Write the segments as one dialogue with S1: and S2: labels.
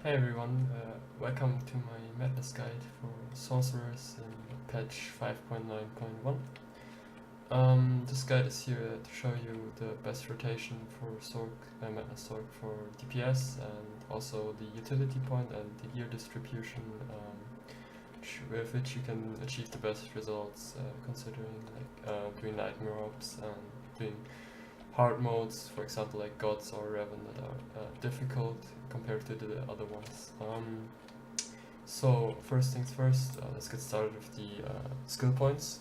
S1: Hey everyone, welcome to my madness guide for sorcerers in patch 5.9.1. This guide is here to show you the best rotation for Madness Sorc for DPS, and also the utility point and the gear distribution with which you can achieve the best results, considering doing nightmare ops and doing hard modes, for example like Gods or Raven, that are difficult compared to the other ones. So first things first, let's get started with the skill points.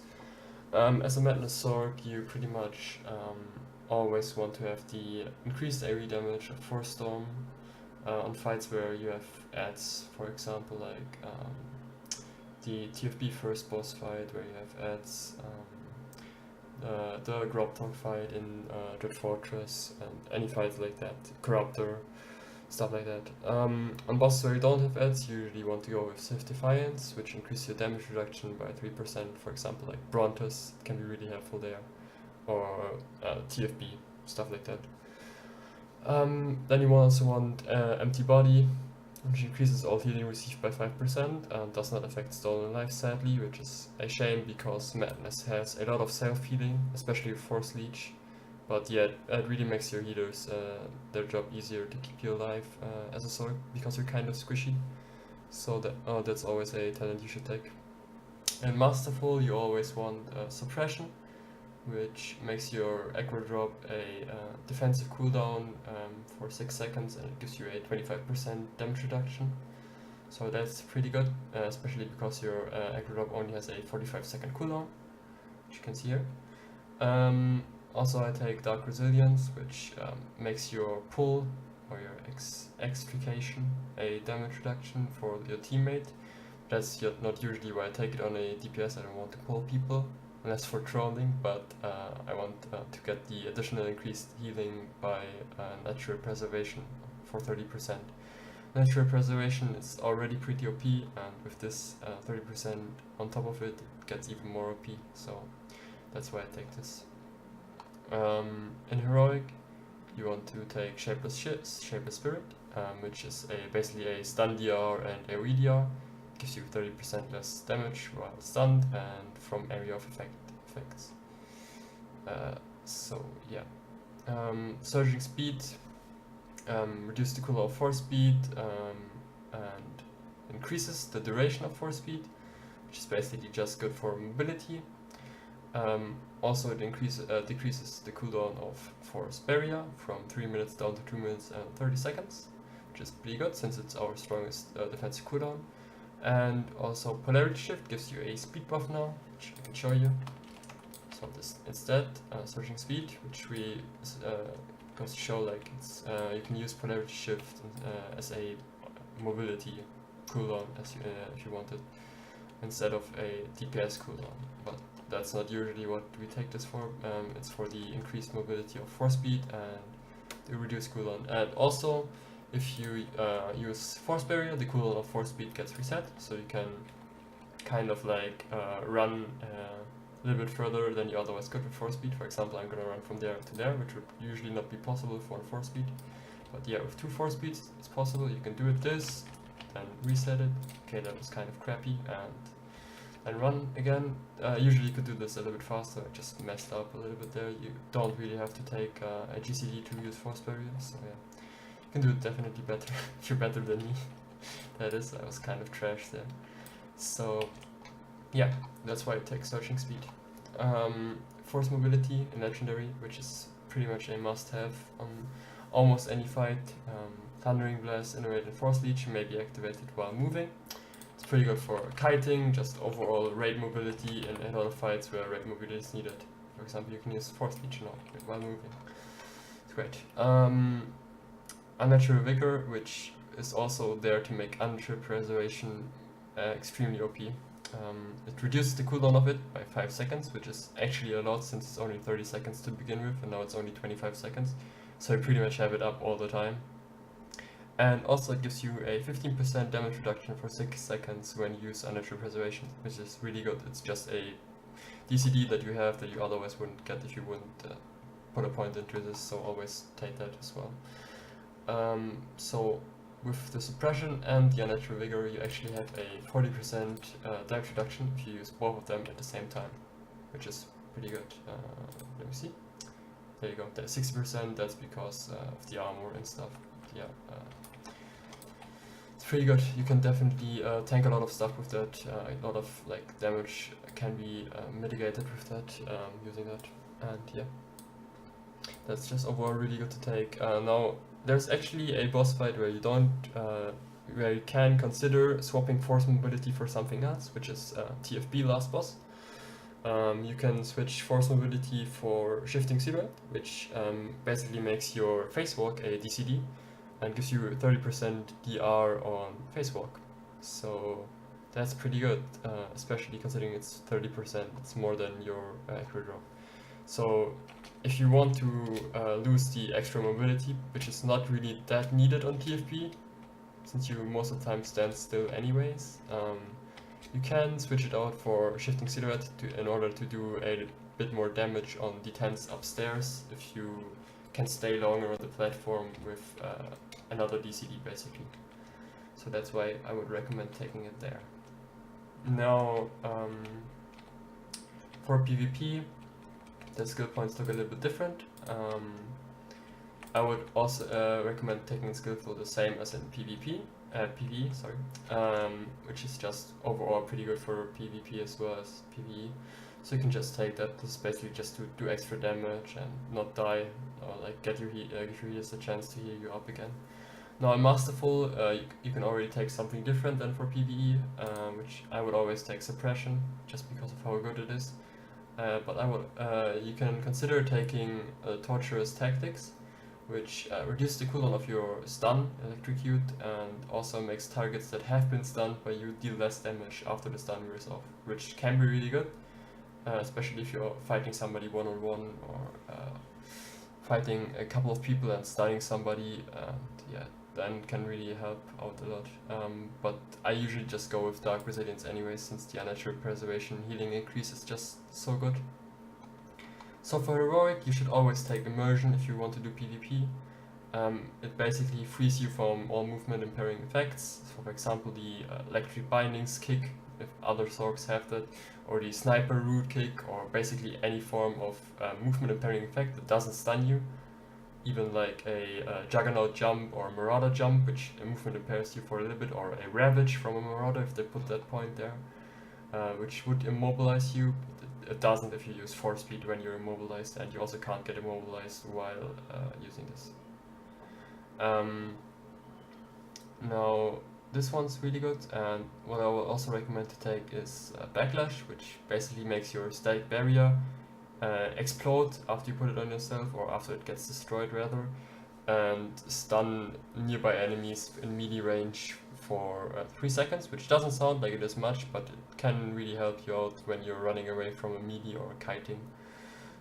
S1: As a Madness Sorc, you pretty much always want to have the increased AoE damage of Force Storm on fights where you have adds, for example like the TFB first boss fight where you have adds, the Grub Talk fight in Dread Fortress, and any fight like that, Corruptor, stuff like that. On bosses where you don't have ads, you usually want to go with Swift Defiance, which increases your damage reduction by 3%, for example like Brontus can be really helpful there, or TFB, stuff like that. Then you also want Empty Body, which increases all healing received by 5% and does not affect stolen life, sadly, which is a shame because Madness has a lot of self-healing, especially with Force Leech. But yeah, it really makes your healers their job easier to keep you alive as a Sorc, because you're kind of squishy. So that's always a talent you should take. And Masterful, you always want Suppression, which makes your aggro drop a defensive cooldown for 6 seconds, and it gives you a 25% damage reduction. So that's pretty good, especially because your aggro drop only has a 45-second cooldown, which you can see here. Also I take Dark Resilience, which makes your pull or your extrication a damage reduction for your teammate. That's not usually why I take it on a DPS. I don't want to pull people, unless for trolling, but I want to get the additional increased healing by Natural Preservation for 30%. Natural Preservation is already pretty OP, and with this 30% on top of it, it gets even more OP, so that's why I take this. In Heroic, you want to take Shapeless Spirit, which is basically a stun DR and AoE DR. Gives you 30% less damage while stunned and from area of effects. So yeah. Surging Speed, reduce the cooldown of Force Speed and increases the duration of Force Speed, which is basically just good for mobility. Also, it decreases the cooldown of Force Barrier from 3 minutes down to 2 minutes and 30 seconds, which is pretty good since it's our strongest defensive cooldown. And also Polarity Shift gives you a speed buff now, which I can show you. So this instead, Surging Speed, which goes to show like it's you can use Polarity Shift as a mobility cooldown if you wanted, instead of a DPS cooldown. But that's not usually what we take this for. It's for the increased mobility of Force Speed and the reduced cooldown. And also, if you use Force Barrier, the cooldown of Force Speed gets reset, so you can kind of like run a little bit further than you otherwise could with Force Speed. For example, I'm gonna run from there to there, which would usually not be possible for Force Speed. But yeah, with 2 Force Speeds, it's possible. You can do it this and reset it. Okay, that was kind of crappy, and run again. Usually you could do this a little bit faster. I just messed up a little bit there. You don't really have to take a GCD to use Force Barrier, so yeah. You can do it definitely better if you're better than me. That is, I was kind of trash there. So yeah, that's why I take Surging Speed. Force Mobility in Legendary, which is pretty much a must-have on almost any fight. Thundering Blast, Innovate, and Force Leech may be activated while moving. It's pretty good for kiting, just overall raid mobility in a lot of fights where raid mobility is needed. For example, you can use Force Leech now while moving. It's great. Unnatural Vigor, which is also there to make Unnatural Preservation extremely OP. It reduces the cooldown of it by 5 seconds, which is actually a lot since it's only 30 seconds to begin with, and now it's only 25 seconds. So you pretty much have it up all the time. And also it gives you a 15% damage reduction for 6 seconds when you use Unnatural Preservation, which is really good. It's just a DCD that you have that you otherwise wouldn't get if you wouldn't put a point into this, so always take that as well. So with the suppression and the unnatural vigor, you actually have a 40% damage reduction if you use both of them at the same time, which is pretty good. Let me see. There you go. That's 60%. That's because of the armor and stuff. Yeah, it's pretty good. You can definitely tank a lot of stuff with that. A lot of like damage can be mitigated with that using that. And yeah, that's just overall really good to take. Now there's actually a boss fight where you don't, where you can consider swapping force mobility for something else, which is TFB last boss. You can switch force mobility for shifting silhouette, which basically makes your face walk a DCD and gives you 30% DR on face walk. So that's pretty good, especially considering it's 30%. It's more than your accurate drop. So if you want to lose the extra mobility, which is not really that needed on TFP, since you most of the time stand still anyways, you can switch it out for shifting silhouette in order to do a bit more damage on detents upstairs if you can stay longer on the platform with another DCD basically. So that's why I would recommend taking it there. Now for PvP, the skill points look a little bit different. I would also recommend taking skillful the same as in PvP. PvE, sorry, which is just overall pretty good for PvP as well as PvE. So you can just take that. This is basically just to do extra damage and not die, or like give your healers a chance to heal you up again. Now in Masterful, you can already take something different than for PvE, which I would always take Suppression, just because of how good it is. But I would, you can consider taking Torturous Tactics, which reduces the cooldown of your stun, electrocute, and also makes targets that have been stunned by you deal less damage after the stun wears off, which can be really good, especially if you're fighting somebody one-on-one or fighting a couple of people and stunning somebody, and yeah, then can really help out a lot. But I usually just go with Dark Resilience anyway, since the unnatural preservation healing increase is just so good. So for Heroic, you should always take Immersion if you want to do PvP. It basically frees you from all movement impairing effects. So for example, the Electric Bindings kick, if other Sorcs have that, or the Sniper Root kick, or basically any form of movement impairing effect that doesn't stun you. Even like a Juggernaut jump or a Marauder jump, which movement impairs you for a little bit, or a Ravage from a Marauder if they put that point there, which would immobilize you. It doesn't if you use force speed when you're immobilized, and you also can't get immobilized while using this. Now this one's really good, and what I will also recommend to take is Backlash, which basically makes your static barrier explode after you put it on yourself, or after it gets destroyed rather, and stun nearby enemies in melee range for 3 seconds, which doesn't sound like it is much, but it can really help you out when you're running away from a melee or kiting.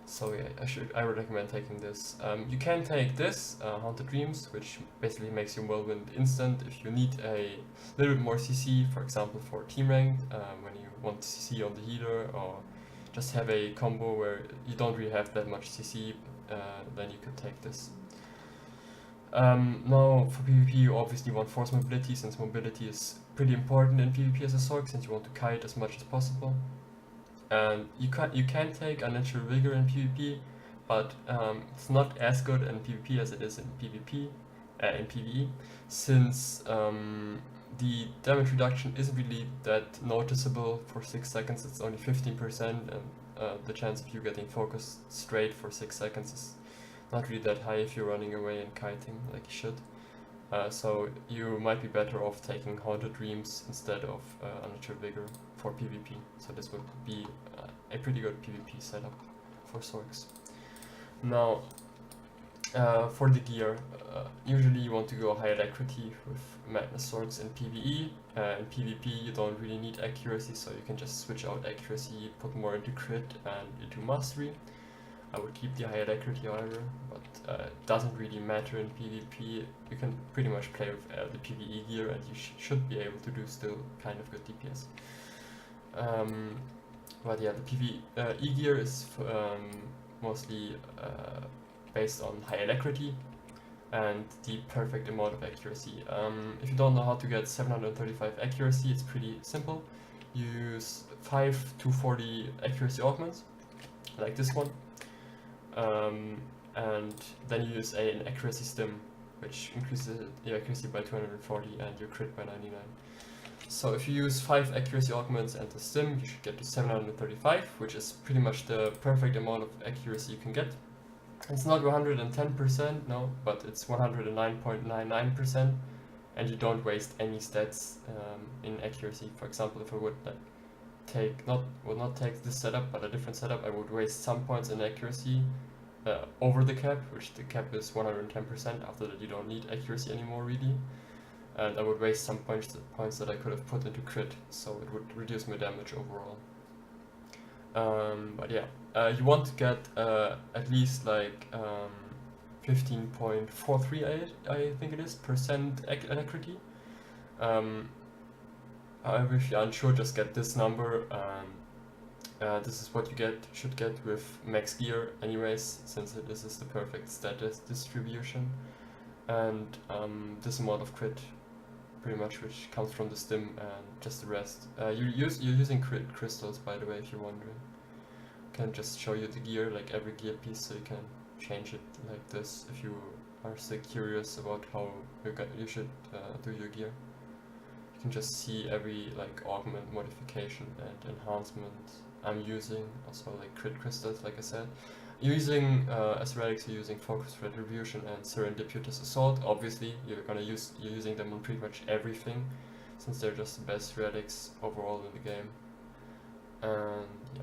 S1: So yeah, I would recommend taking this. You can take this, Haunted Dreams, which basically makes you Whirlwind instant if you need a little bit more CC, for example for team ranked, when you want CC on the healer, or just have a combo where you don't really have that much CC, then you could take this. Now for PvP you obviously want force mobility, since mobility is pretty important in PvP as a Sorc, since you want to kite as much as possible. And you can take Unnatural Vigor in PvP, but it's not as good in PvP as it is in PvP, in PvE, since the damage reduction isn't really that noticeable for 6 seconds. It's only 15%, and the chance of you getting focused straight for 6 seconds is not really that high if you're running away and kiting like you should. So you might be better off taking Haunted Dreams instead of Unnatural Vigor for PvP. So this would be a pretty good PvP setup for Sorcs. Now for the gear, usually you want to go high alacrity with Madness Sorcs in PvE. In PvP you don't really need accuracy, so you can just switch out accuracy, put more into crit and into mastery. I would keep the high alacrity however, but it doesn't really matter in PvP. You can pretty much play with the PvE gear, and you should be able to do still kind of good DPS. But yeah, the PvE gear is mostly based on high alacrity, and the perfect amount of accuracy. If you don't know how to get 735 accuracy, it's pretty simple. You use 5 to 40 accuracy augments, like this one, and then you use an accuracy stim, which increases your accuracy by 240 and your crit by 99. So if you use 5 accuracy augments and the stim, you should get to 735, which is pretty much the perfect amount of accuracy you can get. It's not 110%, no, but it's 109.99%, and you don't waste any stats in accuracy. For example, if I would not take this setup, but a different setup, I would waste some points in accuracy over the cap, which the cap is 110%. After that, you don't need accuracy anymore, really. And I would waste some points that I could have put into crit, so it would reduce my damage overall. But yeah, you want to get at least like 15.43, I think it is, percent accuracy. However, if you're unsure, just get this number. This is what you should get with max gear anyways, since this is the perfect status distribution. And this amount of crit, pretty much, which comes from the stim, and just the rest. You're using crit crystals, by the way, if you're wondering. I can just show you the gear, like every gear piece, so you can change it like this if you are still curious about how you should do your gear. You can just see every like augment, modification, and enhancement I'm using. Also like crit crystals, like I said. You're using as relics, you're using Focus Retribution and Serendipitous Assault. Obviously, you're using them on pretty much everything, since they're just the best relics overall in the game. And yeah,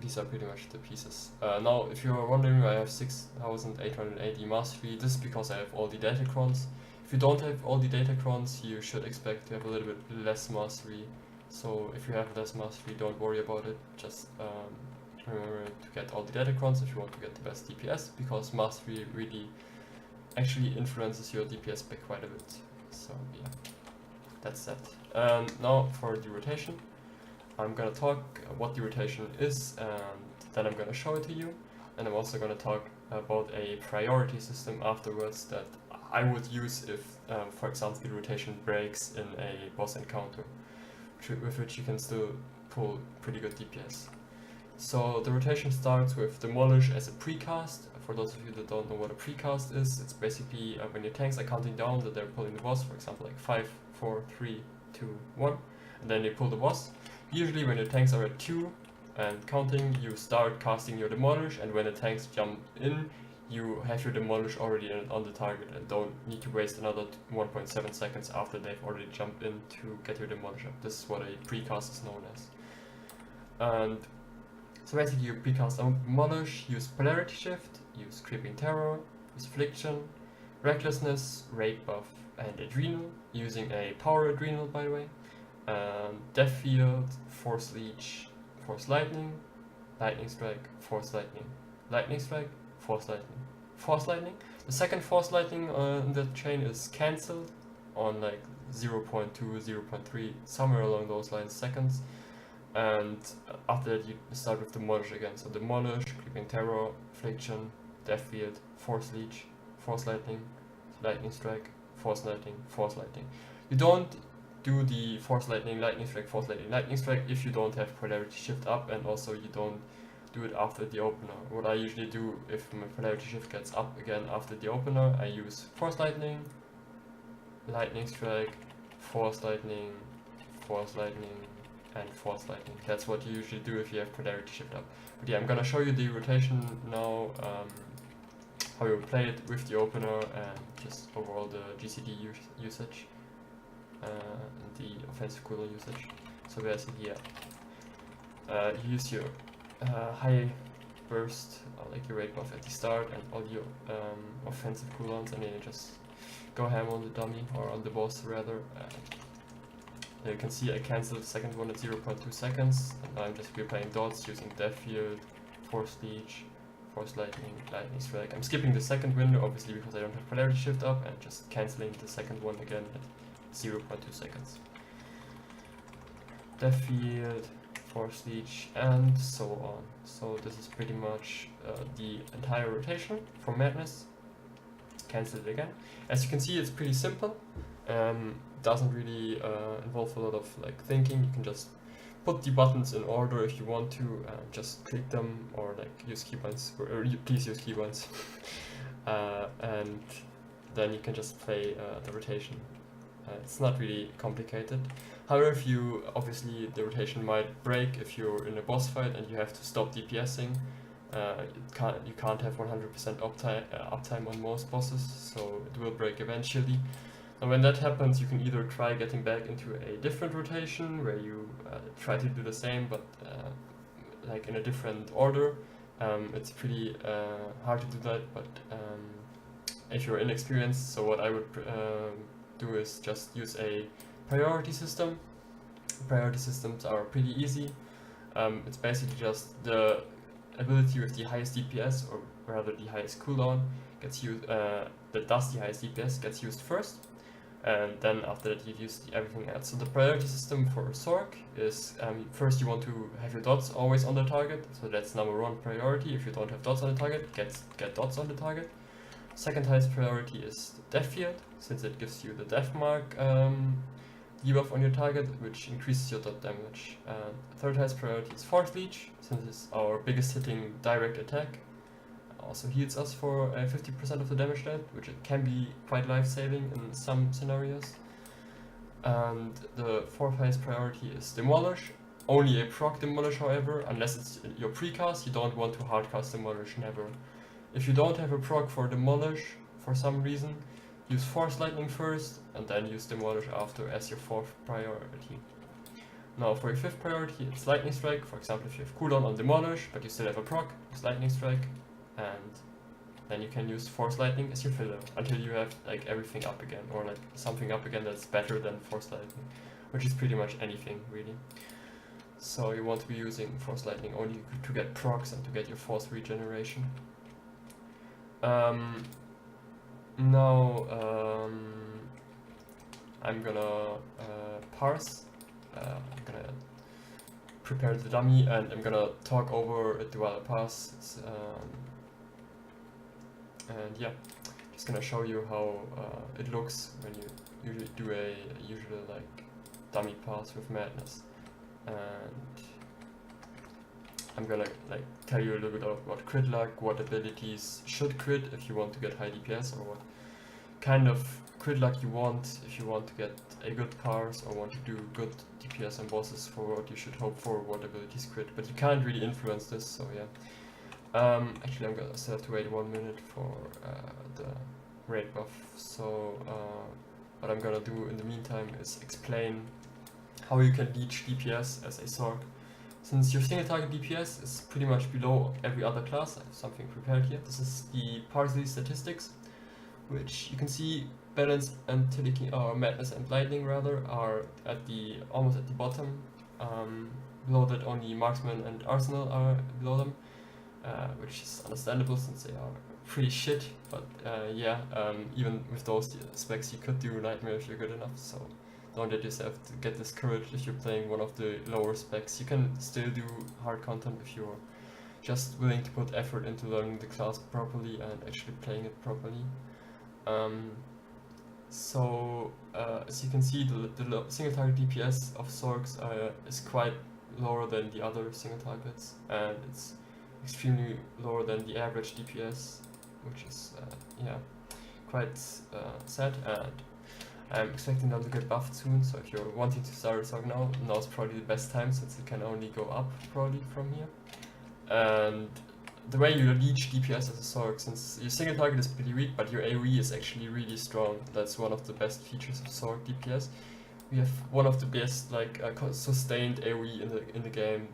S1: these are pretty much the pieces. Now, if you're wondering why I have 6,880 mastery, this is because I have all the Datacrons. If you don't have all the Datacrons, you should expect to have a little bit less mastery. So if you have less mastery, don't worry about it. Just remember to get all the Datacrons if you want to get the best DPS, because mastery really actually influences your DPS by quite a bit. So yeah, that's that. And now for the rotation. I'm gonna talk what the rotation is, and then I'm gonna show it to you. And I'm also gonna talk about a priority system afterwards that I would use if, for example, the rotation breaks in a boss encounter, with which you can still pull pretty good DPS. So the rotation starts with Demolish as a precast. For those of you that don't know what a precast is, it's basically when your tanks are counting down that they're pulling the boss, for example like 5, 4, 3, 2, 1, and then they pull the boss. Usually when your tanks are at 2 and counting, you start casting your Demolish, and when the tanks jump in, you have your Demolish already on the target and don't need to waste another 1.7 seconds after they've already jumped in to get your Demolish up. This is what a precast is known as. And so basically you precast Demolish, use Polarity Shift, use Creeping Terror, use Affliction, Recklessness, Raid Buff, and Adrenal, using a Power Adrenal, by the way. Death Field, Force Leech, Force Lightning, Lightning Strike, Force Lightning, Lightning Strike, Force Lightning, Force Lightning. The second Force Lightning in that chain is cancelled on like 0.2, 0.3, somewhere along those lines seconds. And after that you start with Demolish again. So Demolish, Creeping Terror, Affliction, Death Field, Force Leech, Force Lightning, Lightning Strike, Force Lightning, Force Lightning. You don't do the Force Lightning, Lightning Strike, Force Lightning, Lightning Strike if you don't have Polarity Shift up, and also you don't do it after the opener. What I usually do if my Polarity Shift gets up again after the opener, I use Force Lightning, Lightning Strike, Force Lightning, Force Lightning, and Force Lightning. That's what you usually do if you have Polarity Shift up. But yeah, I'm gonna show you the rotation now, how you play it with the opener, and just overall the GCD usage. And the offensive cooldown usage. So basically, yeah, you use your high burst, like your raid buff at the start, and all your offensive cooldowns, and then you just go ham on the dummy, or on the boss rather. You can see I cancelled the second one at 0.2 seconds, and I'm just replaying dots using Death Field, Force Leech, Force Lightning, Lightning Strike. I'm skipping the second window, obviously, because I don't have Polarity Shift up, and just cancelling the second one again at 0.2 seconds. Death Field, Force Leech, and so on. So this is pretty much the entire rotation for Madness. cancel it again. As you can see, it's pretty simple. Doesn't really involve a lot of like thinking. You can just put the buttons in order if you want to, just click them, or like use keybinds, or please use keybinds. And then you can just play the rotation. It's not really complicated. However, if you obviously the rotation might break if you're in a boss fight and you have to stop DPSing. You can't have 100% uptime on most bosses, so it will break eventually. And when that happens, you can either try getting back into a different rotation where you try to do the same, but like in a different order. It's pretty hard to do that, but if you're inexperienced, so what I would do is just use a priority system. Priority systems are pretty easy. It's basically just the ability with the highest DPS, or rather the highest cooldown, gets used. That does the highest DPS gets used first, and then after that you've used everything else. So the priority system for Sorc is first you want to have your dots always on the target, so that's number one priority. If you don't have dots on the target, get dots on the target. Second highest priority is Death Field, since it gives you the death mark debuff on your target, which increases your dot damage. Third highest priority is Force Leech, since it's our biggest hitting direct attack. Also heals us for 50% of the damage dealt, which it can be quite life-saving in some scenarios. And the fourth highest priority is Demolish. Only a proc Demolish, however, unless it's your precast. You don't want to hardcast Demolish, never. If you don't have a proc for Demolish for some reason, use Force Lightning first, and then use Demolish after as your fourth priority. Now for your fifth priority, it's Lightning Strike. For example, if you have cooldown on Demolish, but you still have a proc, use Lightning Strike, and then you can use Force Lightning as your filler, until you have like everything up again, or like something up again that's better than Force Lightning, which is pretty much anything, really. So you want to be using Force Lightning only to get procs and to get your Force regeneration. Now I'm gonna parse. I'm gonna prepare the dummy, and I'm gonna talk over it while I parse. And yeah, just gonna show you how it looks when you usually do a usual like dummy parse with Madness. And I'm gonna like tell you a little bit about crit luck, what abilities should crit if you want to get high DPS, or what kind of crit luck you want if you want to get a good parse or want to do good DPS on bosses, for what you should hope for, what abilities crit, but you can't really influence this, so yeah. Actually I'm gonna still have to wait 1 minute for the raid buff, so what I'm gonna do in the meantime is explain how you can leech DPS as a Sorc. Since your single target DPS is pretty much below every other class, I have something prepared here. This is the Parse statistics, which you can see Balance and Madness and Lightning rather are at the almost at the bottom. Below that only Marksman and Arsenal are below them, which is understandable since they are pretty shit. But yeah, even with those specs you could do Nightmare if you're good enough, so don't let yourself to get discouraged if you're playing one of the lower specs. You can still do hard content if you're just willing to put effort into learning the class properly and actually playing it properly. As you can see, the single target DPS of Sorcs is quite lower than the other single targets, and it's extremely lower than the average DPS, which is yeah, quite sad. And I'm expecting them to get buffed soon, so if you're wanting to start a Sorc now's probably the best time, since it can only go up probably from here. And the way you leech DPS as a Sorc, since your single target is pretty weak, but your AoE is actually really strong. That's one of the best features of Sorc DPS. We have one of the best like sustained AoE in the game.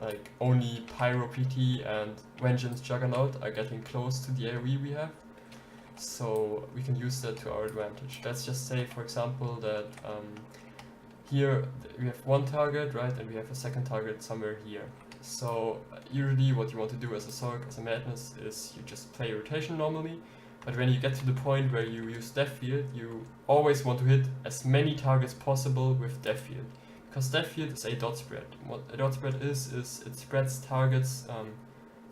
S1: Like only Pyro PT and Vengeance Juggernaut are getting close to the AoE we have. So we can use that to our advantage. Let's just say, for example, that here we have one target, right, and we have a second target somewhere here. So usually what you want to do as a Sorc, as a Madness, is you just play rotation normally, but when you get to the point where you use Death Field, you always want to hit as many targets possible with Death Field, because Death Field is a dot spread. What a dot spread is it spreads targets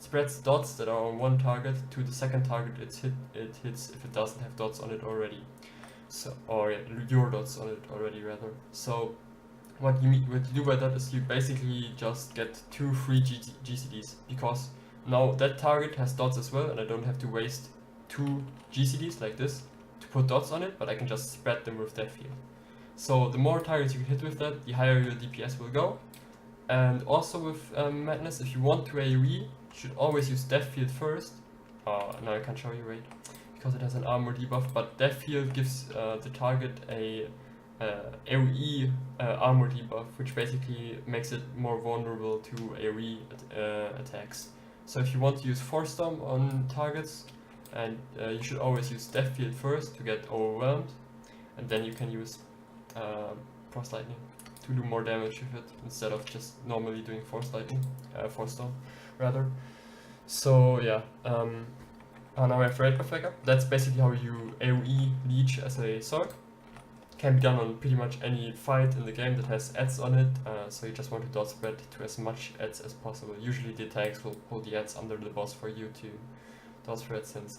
S1: spreads dots that are on one target to the second target it hits if it doesn't have dots on it already. So, or yeah, your dots on it already rather. So what you do by that is you basically just get 2 free GCDs, because now that target has dots as well and I don't have to waste 2 GCDs like this to put dots on it, but I can just spread them with depth field. So the more targets you can hit with that, the higher your DPS will go. And also with Madness, if you want to AoE, you should always use depth field first. Now I can't show you, right? Because it has an armor debuff, but depth field gives the target a AoE armor debuff, which basically makes it more vulnerable to AoE attacks. So if you want to use Force Storm on targets, and you should always use depth field first to get overwhelmed, and then you can use Force Lightning to do more damage with it instead of just normally doing Force Storm rather. So yeah, now I have Raid Perfector. That's basically how you AoE leech as a Sorc. Can be done on pretty much any fight in the game that has ads on it, so you just want to dot spread to as much ads as possible. Usually the tanks will pull the ads under the boss for you to dot spread, since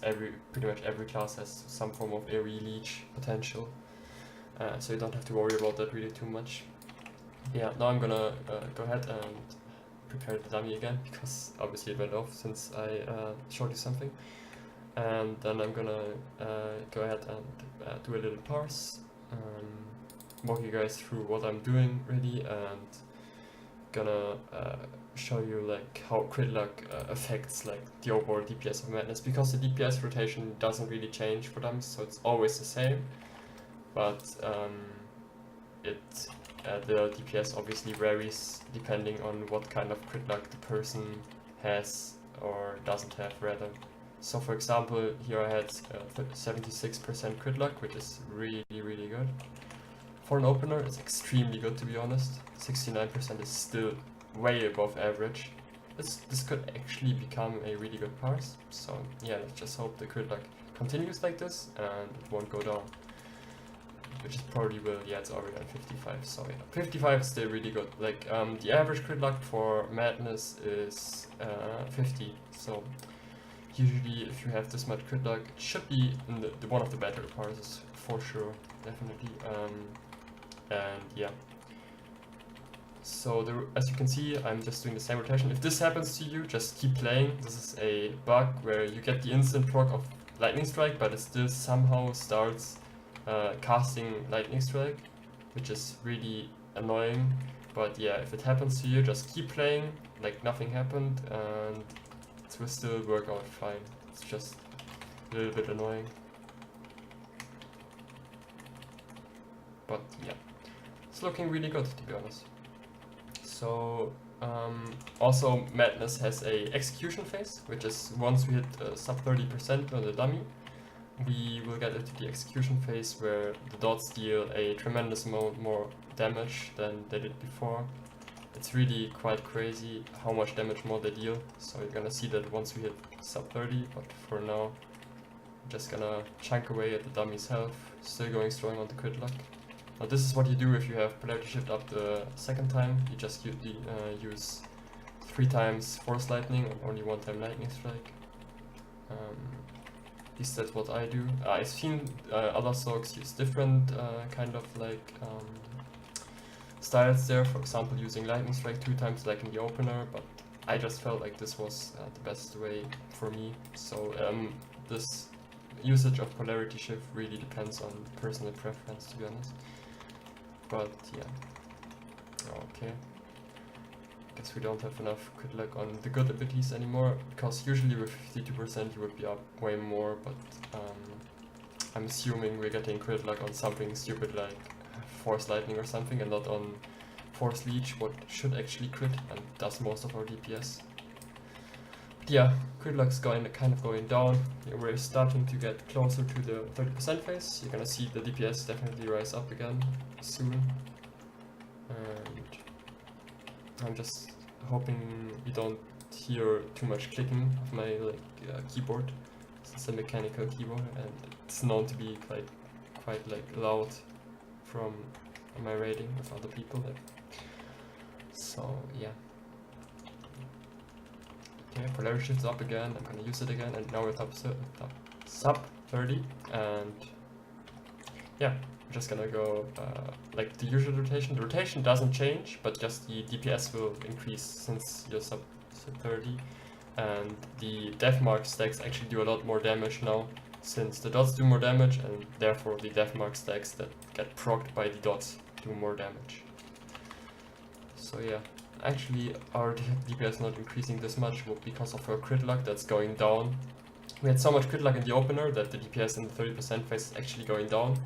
S1: pretty much every class has some form of AoE leech potential. So you don't have to worry about that really too much. Yeah, now I'm gonna go ahead and prepare the dummy again, because obviously it went off since I showed you something. And then I'm gonna go ahead and do a little parse, walk you guys through what I'm doing really, and gonna show you like how crit luck affects like the overall DPS of Madness, because the DPS rotation doesn't really change for dummies, so it's always the same. But the DPS obviously varies depending on what kind of crit luck the person has or doesn't have rather. So for example, here I had 76% crit luck, which is really good. For an opener, it's extremely good to be honest. 69% is still way above average. This could actually become a really good parse. So yeah, let's just hope the crit luck continues like this and it won't go down. Which is probably will. Yeah, it's already at 55, so yeah. 55 is still really good. Like, the average crit luck for Madness is 50, so usually if you have this much crit luck, it should be in the one of the better parses, for sure, definitely. And yeah. So as you can see, I'm just doing the same rotation. If this happens to you, just keep playing. This is a bug where you get the instant proc of Lightning Strike, but it still somehow starts casting Lightning Strike, which is really annoying. But yeah, if it happens to you, just keep playing like nothing happened and it will still work out fine. It's just a little bit annoying. But yeah, it's looking really good to be honest. So also Madness has a execution phase, which is once we hit sub 30% on the dummy, we will get into the execution phase where the dots deal a tremendous amount more damage than they did before. It's really quite crazy how much damage more they deal, so you're gonna see that once we hit sub 30, but for now, I'm just gonna chunk away at the dummy's health, still going strong on the crit luck. Now this is what you do if you have Polarity Shift up the second time. You just use 3 times Force Lightning and only 1 time Lightning Strike. At least that's what I do. I've seen other Sorcs use different kind of like styles there, for example using Lightning Strike 2 times like in the opener, but I just felt like this was the best way for me. So this usage of Polarity Shift really depends on personal preference, to be honest. But yeah, okay. Guess we don't have enough crit luck on the good abilities anymore, because usually with 52% you would be up way more, but I'm assuming we're getting crit luck on something stupid like Force Lightning or something, and not on Force Leech, what should actually crit and does most of our DPS. But yeah, crit luck's kind of going down. We're starting to get closer to the 30% phase. You're gonna see the DPS definitely rise up again soon. And I'm just hoping you don't hear too much clicking of my keyboard. It's a mechanical keyboard and it's known to be quite loud from my rating with other people. So yeah. Okay, polarity shift is up again. I'm gonna use it again, and now we're sub 30, and yeah, I'm just gonna go like the usual rotation. The rotation doesn't change, but just the DPS will increase since you're sub 30, and the death mark stacks actually do a lot more damage now, since the dots do more damage, and therefore the death mark stacks that get procced by the dots do more damage. So yeah, actually our DPS not increasing this much because of our crit luck that's going down. We had so much crit luck in the opener that the DPS in the 30% phase is actually going down.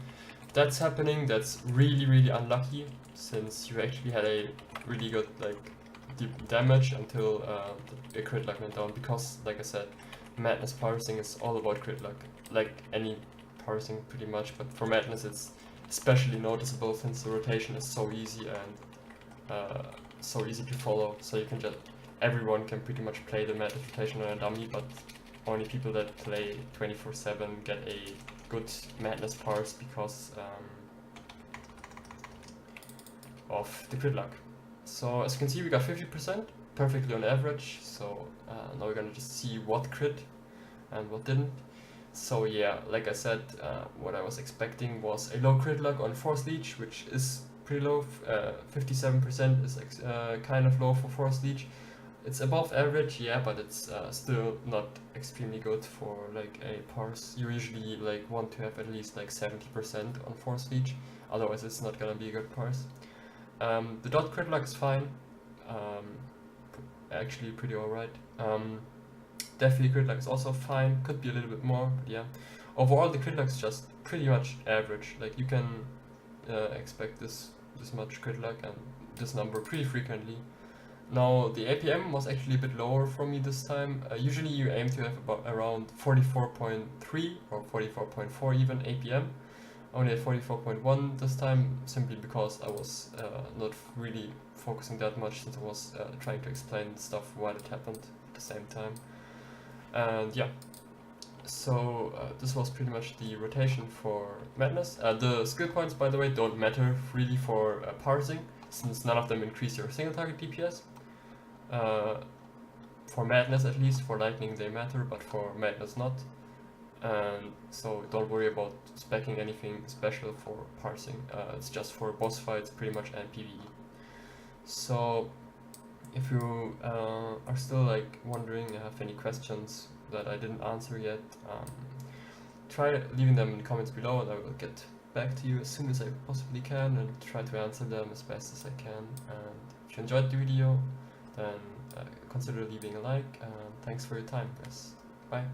S1: That's happening, that's really unlucky, since you actually had a really good like deep damage until the crit luck went down, because like I said, Madness parsing is all about crit luck, like any parsing pretty much, but for Madness it's especially noticeable since the rotation is so easy and so easy to follow, so you can just, everyone can pretty much play the Madness rotation on a dummy, but only people that play 24/7 get a good Madness parse because of the crit luck. So as you can see, we got 50%, perfectly on average, so now we're gonna just see what crit and what didn't. So yeah, like I said, what I was expecting was a low crit luck on Force Leech, which is pretty low. 57% is kind of low for Force Leech. It's above average, yeah, but it's still not extremely good for like a parse. You usually like want to have at least like 70% on Force Leech, otherwise it's not gonna be a good parse. The dot crit luck is fine, actually pretty alright. Definitely crit luck is also fine, could be a little bit more, but yeah. Overall the crit luck is just pretty much average, like you can expect this much crit luck and this number pretty frequently. Now the APM was actually a bit lower for me this time. Usually you aim to have about around 44.3 or 44.4 even APM. Only at 44.1 this time, simply because I was not really focusing that much, since I was trying to explain stuff while it happened at the same time. And yeah, so this was pretty much the rotation for Madness. The skill points, by the way, don't matter really for parsing, since none of them increase your single target DPS. For Madness at least, for Lightning they matter, but for Madness not. And so don't worry about speccing anything special for parsing, it's just for boss fights pretty much and PvE. So if you are still like wondering, have any questions that I didn't answer yet, try leaving them in the comments below and I will get back to you as soon as I possibly can and try to answer them as best as I can. And if you enjoyed the video, then consider leaving a like, and thanks for your time guys. Bye.